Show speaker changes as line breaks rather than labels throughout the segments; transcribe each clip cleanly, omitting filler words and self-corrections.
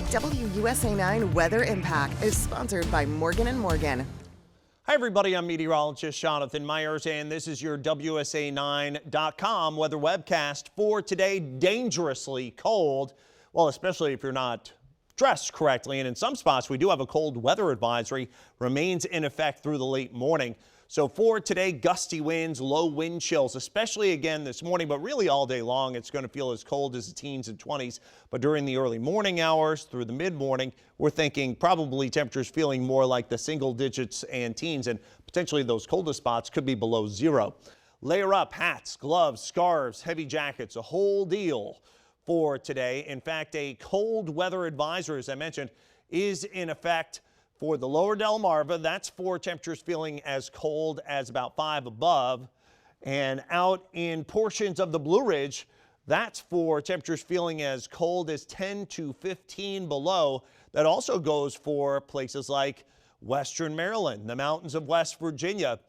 WUSA 9 Weather Impact is sponsored by Morgan & Morgan.
Hi everybody, I'm meteorologist Jonathan Myers and this is your WUSA9.com weather webcast for today. Dangerously cold, well, especially if you're not dressed correctly, and in some spots we do have a cold weather advisory remains in effect through the late morning. So for today, gusty winds, low wind chills, especially again this morning, but really all day long. It's going to feel as cold as the teens and 20s. But during the early morning hours through the mid morning, we're thinking probably temperatures feeling more like the single digits and teens, and potentially those coldest spots could be below zero. Layer up hats, gloves, scarves, heavy jackets, a whole deal for today. In fact, a cold weather advisory, as I mentioned, is in effect for the lower Delmarva. That's for temperatures feeling as cold as about 5 above. And out in portions of the Blue Ridge, that's for temperatures feeling as cold as 10 to 15 below. That also goes for places like western Maryland, the mountains of West Virginia.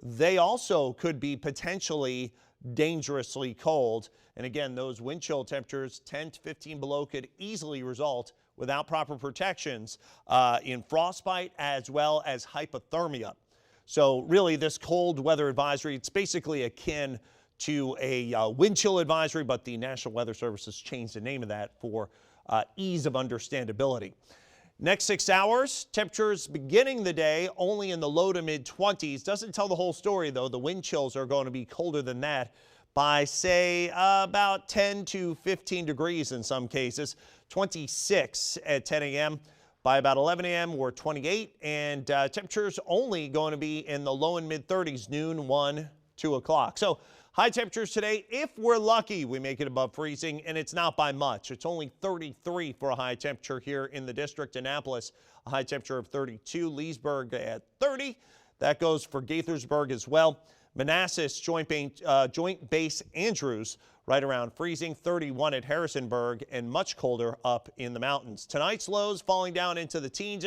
They also could be potentially dangerously cold. And again, those wind chill temperatures 10 to 15 below could easily result without proper protections in frostbite as well as hypothermia. So really this cold weather advisory, it's basically akin to a wind chill advisory, but the National Weather Service has changed the name of that for ease of understandability. Next 6 hours, temperatures beginning the day only in the low to mid 20s. Doesn't tell the whole story though. The wind chills are going to be colder than that by say about 10 to 15 degrees in some cases. 26 at 10 a.m. By about 11 a.m. we're 28, and temperatures only going to be in the low and mid 30s noon, 1, 2 o'clock. So high temperatures today, if we're lucky, we make it above freezing, and it's not by much. It's only 33 for a high temperature here in the district. Annapolis, a high temperature of 32. Leesburg at 30. That goes for Gaithersburg as well. Manassas, Joint Base Andrews, right around freezing. 31 at Harrisonburg, and much colder up in the mountains. Tonight's lows falling down into the teens.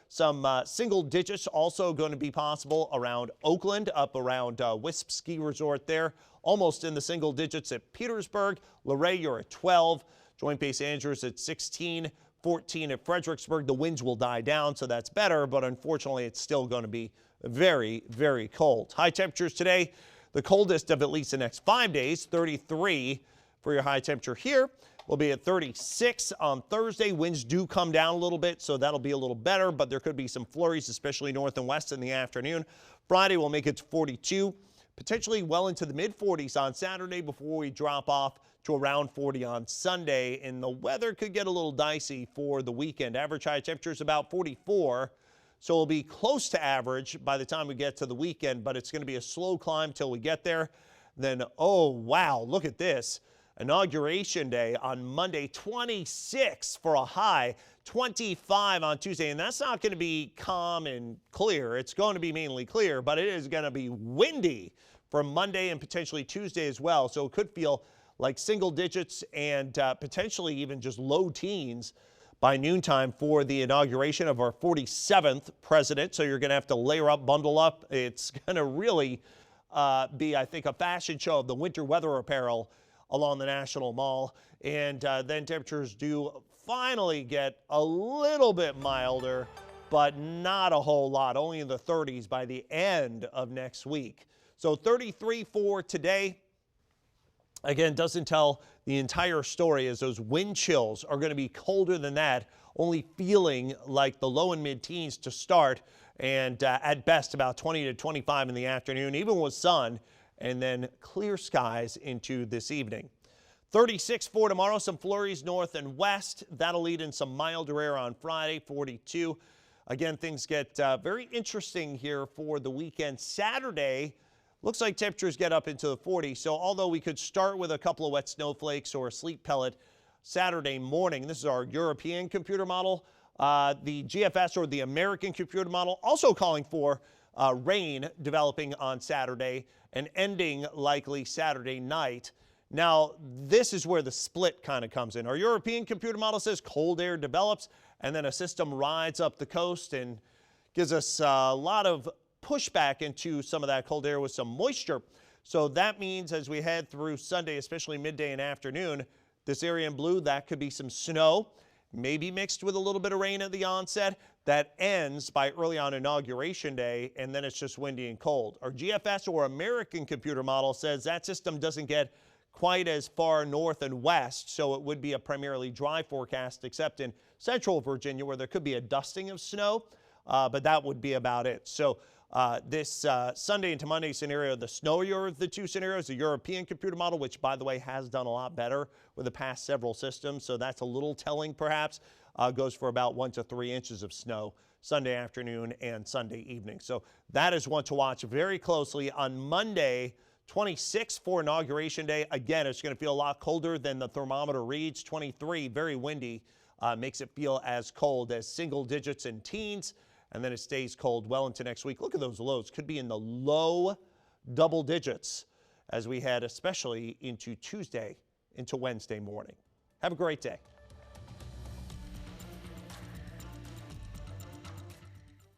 Some single digits also going to be possible around Oakland, up around Wisp Ski Resort there. Almost in the single digits at Petersburg. Luray, you're at 12. Joint Base Andrews at 16. 14 at Fredericksburg. The winds will die down, so that's better, but unfortunately it's still going to be very, very cold. High temperatures today, the coldest of at least the next 5 days. 33 for your high temperature here. We'll be at 36 on Thursday. Winds do come down a little bit, so that'll be a little better, but there could be some flurries, especially north and west in the afternoon. Friday will make it to 42, potentially well into the mid 40s on Saturday before we drop off to around 40 on Sunday, and the weather could get a little dicey for the weekend. Average high temperatures about 44, so it'll be close to average by the time we get to the weekend, but it's going to be a slow climb till we get there. Then, oh wow, look at this. Inauguration Day on Monday, 26 for a high, 25 on Tuesday, and that's not going to be calm and clear. It's going to be mainly clear, but it is going to be windy for Monday and potentially Tuesday as well, so it could feel like single digits and potentially even just low teens by noontime for the inauguration of our 47th president. So you're going to have to layer up, bundle up. It's going to really be, I think, a fashion show of the winter weather apparel along the National Mall. And then temperatures do finally get a little bit milder, but not a whole lot, only in the 30s by the end of next week. So 33 for today. Again, doesn't tell the entire story, as those wind chills are going to be colder than that, only feeling like the low and mid-teens to start, and at best about 20 to 25 in the afternoon, even with sun, and then clear skies into this evening. 36 for tomorrow, some flurries north and west. That'll lead in some milder air on Friday, 42. Again, things get very interesting here for the weekend. Saturday, looks like temperatures get up into the 40s, so although we could start with a couple of wet snowflakes or a sleet pellet Saturday morning, this is our European computer model. The GFS, or the American computer model, also calling for rain developing on Saturday and ending likely Saturday night. Now, this is where the split kind of comes in. Our European computer model says cold air develops and then a system rides up the coast and gives us a lot of pushback into some of that cold air with some moisture. So that means as we head through Sunday, especially midday and afternoon, This area in blue, that could be some snow, maybe mixed with a little bit of rain at the onset. That ends by early on Inauguration Day, and then it's just windy and cold. Our GFS or American computer model says that system doesn't get quite as far north and west, so it would be a primarily dry forecast, except in central Virginia where there could be a dusting of snow, but that would be about it. So this Sunday into Monday scenario, the snowier of the two scenarios, the European computer model, which by the way has done a lot better with the past several systems, so that's a little telling perhaps, goes for about 1 to 3 inches of snow Sunday afternoon and Sunday evening. So that is one to watch very closely. On Monday, 26 for Inauguration Day. Again, it's going to feel a lot colder than the thermometer reads. 23, very windy, makes it feel as cold as single digits and teens, and then it stays cold well into next week. Look at those lows. Could be in the low double digits as we head especially into Tuesday, into Wednesday morning. Have a great day.